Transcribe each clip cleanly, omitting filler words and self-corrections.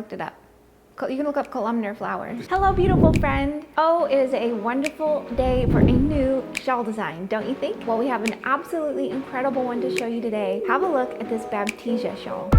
looked it up. You can look up columnar flowers. Hello, beautiful friend. Oh, it is a wonderful day for a new shawl design, don't you think? Well, we have an absolutely incredible one to show you today. Have a look at this Baptisia shawl.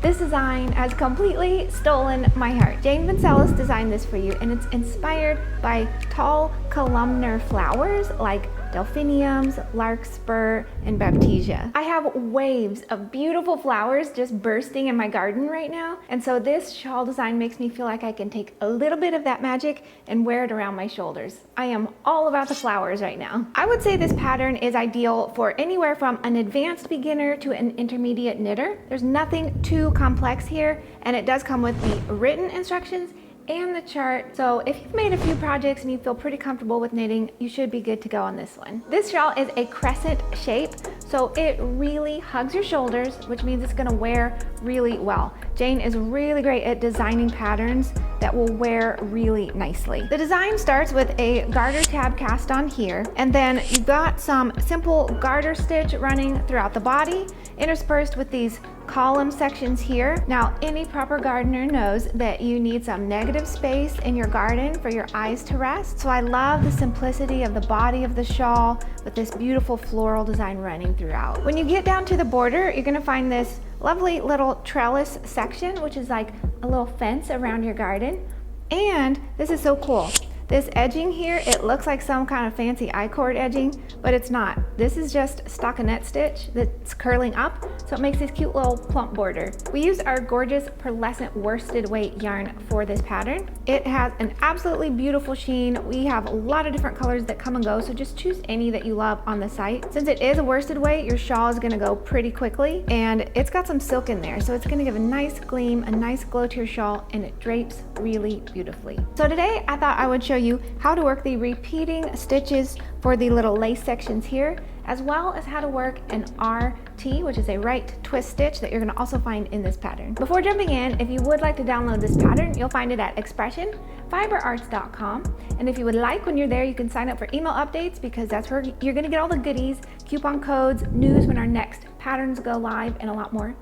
This design has completely stolen my heart. Jane Vancellis designed this for you, and it's inspired by tall columnar flowers like delphiniums, larkspur, and baptisia. I have waves of beautiful flowers just bursting in my garden right now, and so this shawl design makes me feel like I can take a little bit of that magic and wear it around my shoulders. I am all about the flowers right now. I would say this pattern is ideal for anywhere from an advanced beginner to an intermediate knitter. There's nothing too complex here, and it does come with the written instructions and the chart. So if you've made a few projects and you feel pretty comfortable with knitting, you should be good to go on this one. This shawl is a crescent shape, so it really hugs your shoulders, which means it's gonna wear really well. Jane is really great at designing patterns that will wear really nicely. The design starts with a garter tab cast on here, and then you've got some simple garter stitch running throughout the body, interspersed with these column sections here. Now, any proper gardener knows that you need some negative space in your garden for your eyes to rest. So I love the simplicity of the body of the shawl with this beautiful floral design running throughout. When you get down to the border, you're gonna find this lovely little trellis section, which is like a little fence around your garden. And this is so cool. This edging here, it looks like some kind of fancy I-cord edging, but it's not. This is just stockinette stitch that's curling up, so it makes this cute little plump border. We use our gorgeous pearlescent worsted weight yarn for this pattern. It has an absolutely beautiful sheen. We have a lot of different colors that come and go, so just choose any that you love on the site. Since it is a worsted weight, your shawl is gonna go pretty quickly, and it's got some silk in there, so it's gonna give a nice gleam, a nice glow to your shawl, and it drapes really beautifully. So today, I thought I would show you how to work the repeating stitches for the little lace sections here, as well as how to work an RT, which is a right twist stitch that you're going to also find in this pattern. Before jumping in, if you would like to download this pattern, you'll find it at expressionfiberarts.com. And if you would like, when you're there, you can sign up for email updates, because that's where you're going to get all the goodies, coupon codes, news when our next patterns go live, and a lot more.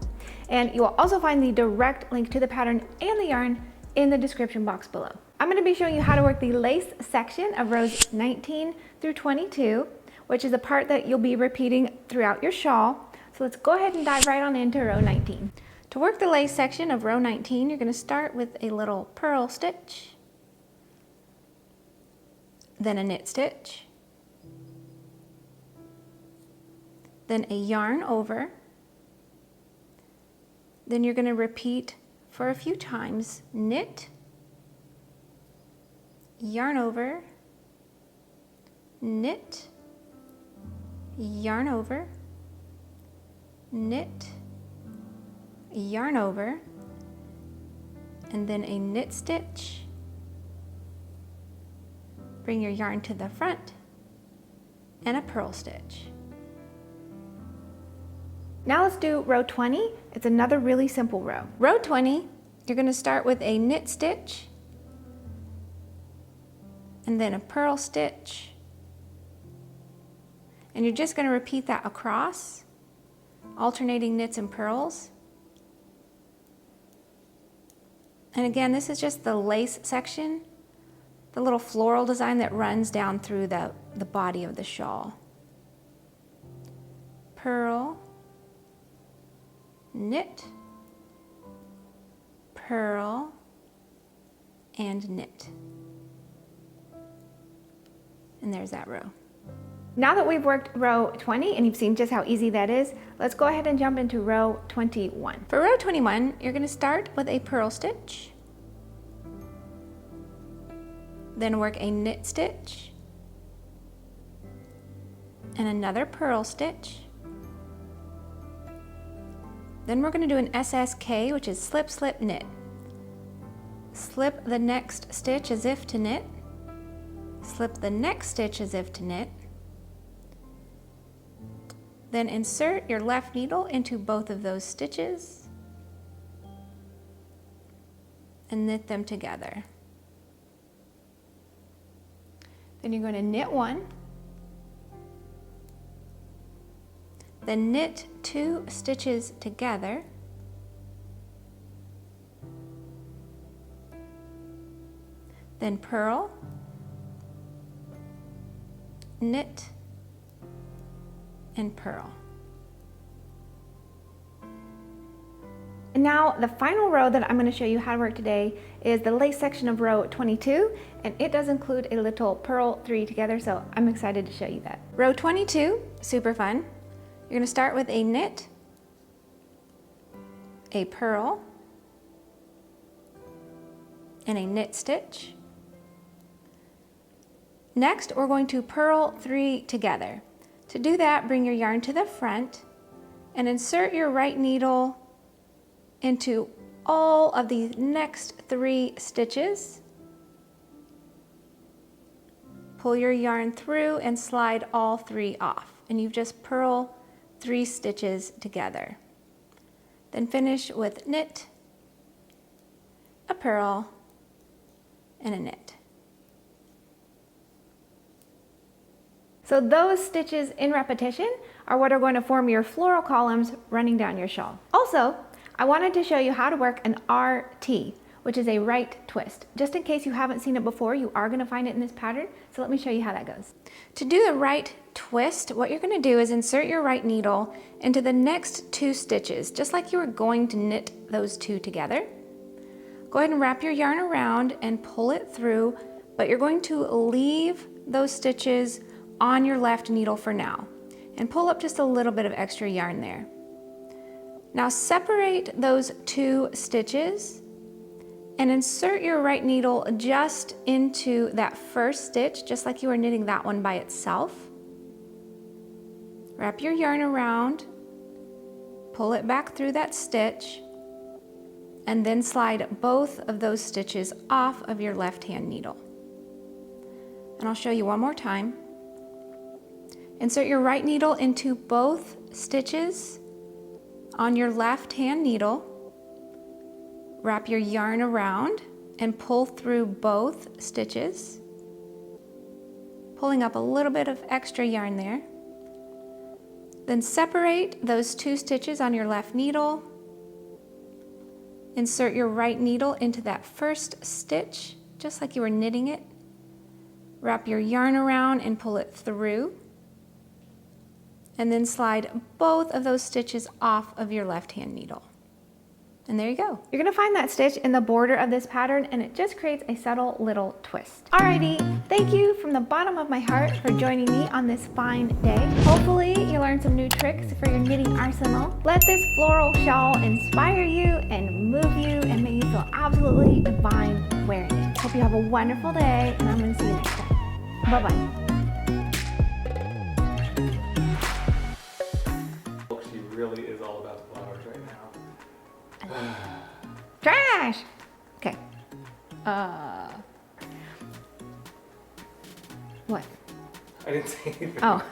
And you will also find the direct link to the pattern and the yarn in the description box below. I'm going to be showing you how to work the lace section of rows 19 through 22, which is the part that you'll be repeating throughout your shawl. So let's go ahead and dive right on into row 19. To work the lace section of row 19, you're going to start with a little purl stitch, then a knit stitch, then a yarn over, then you're going to repeat for a few times, knit, yarn over, knit, yarn over, knit, yarn over, and then a knit stitch. Bring your yarn to the front and a purl stitch. Now let's do row 20. It's another really simple row. Row 20, you're going to start with a knit stitch, and then a purl stitch, and you're just going to repeat that across, alternating knits and purls. And again, this is just the lace section, the little floral design that runs down through the body of the shawl. Purl, knit, purl, and knit. And there's that row. Now that we've worked row 20 and you've seen just how easy that is, let's go ahead and jump into row 21. For row 21, you're going to start with a purl stitch, then work a knit stitch, and another purl stitch. Then we're going to do an SSK, which is slip, slip, knit. Slip the next stitch as if to knit, slip the next stitch as if to knit, then insert your left needle into both of those stitches and knit them together. Then you're going to knit 1. Then knit 2 stitches together. Then purl, knit, and purl. And now the final row that I'm going to show you how to work today is the lace section of row 22, and it does include a little purl 3 together, so I'm excited to show you that. Row 22, super fun. You're going to start with a knit, a purl, and a knit stitch. Next, we're going to purl 3 together. To do that, bring your yarn to the front and insert your right needle into all of the next 3 stitches. Pull your yarn through and slide all 3 off, and you've just purl 3 stitches together. Then finish with knit, a purl, and a knit. So those stitches in repetition are what are going to form your floral columns running down your shawl. Also, I wanted to show you how to work an RT, which is a right twist. Just in case you haven't seen it before, you are going to find it in this pattern, so let me show you how that goes. To do the right twist, what you're going to do is insert your right needle into the next 2 stitches, just like you were going to knit those 2 together. Go ahead and wrap your yarn around and pull it through, but you're going to leave those stitches on your left needle for now, and pull up just a little bit of extra yarn there. Now separate those 2 stitches and insert your right needle just into that first stitch, just like you were knitting that one by itself. Wrap your yarn around, pull it back through that stitch, and then slide both of those stitches off of your left hand needle. And I'll show you one more time. Insert your right needle into both stitches on your left hand needle. Wrap your yarn around and pull through both stitches, pulling up a little bit of extra yarn there. Then separate those 2 stitches on your left needle. Insert your right needle into that first stitch, just like you were knitting it. Wrap your yarn around and pull it through. And then slide both of those stitches off of your left hand needle. And there you go. You're gonna find that stitch in the border of this pattern, and it just creates a subtle little twist. Alrighty, thank you from the bottom of my heart for joining me on this fine day. Hopefully you learned some new tricks for your knitting arsenal. Let this floral shawl inspire you and move you and make you feel absolutely divine wearing it. Hope you have a wonderful day, and I'm gonna see you next time. Bye-bye. Really is all about the flowers right now. Trash! Okay. What? I didn't say anything. Oh.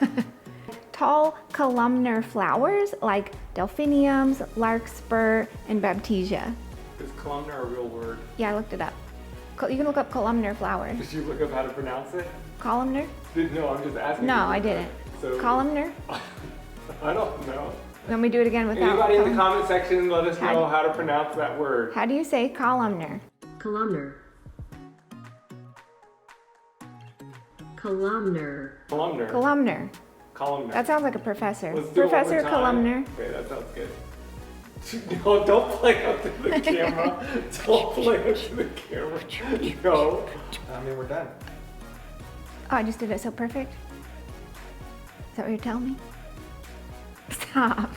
Tall columnar flowers like delphiniums, larkspur, and baptisia. Is columnar a real word? Yeah, I looked it up. You can look up columnar flowers. Did you look up how to pronounce it? Columnar? No, I'm just asking. No, I didn't. So, columnar? I don't know. Let me do it again without. Anybody in the comment section, let us know how to pronounce that word. How do you say columnar? Columnar. Columnar. Columnar. Columnar. Columnar. That sounds like a professor. Let's do it Professor one more time. Columnar. Okay, that sounds good. No, don't play up to the camera. Don't play up to the camera. No. I mean, we're done. Oh, I just did it so perfect. Is that what you're telling me? Stop.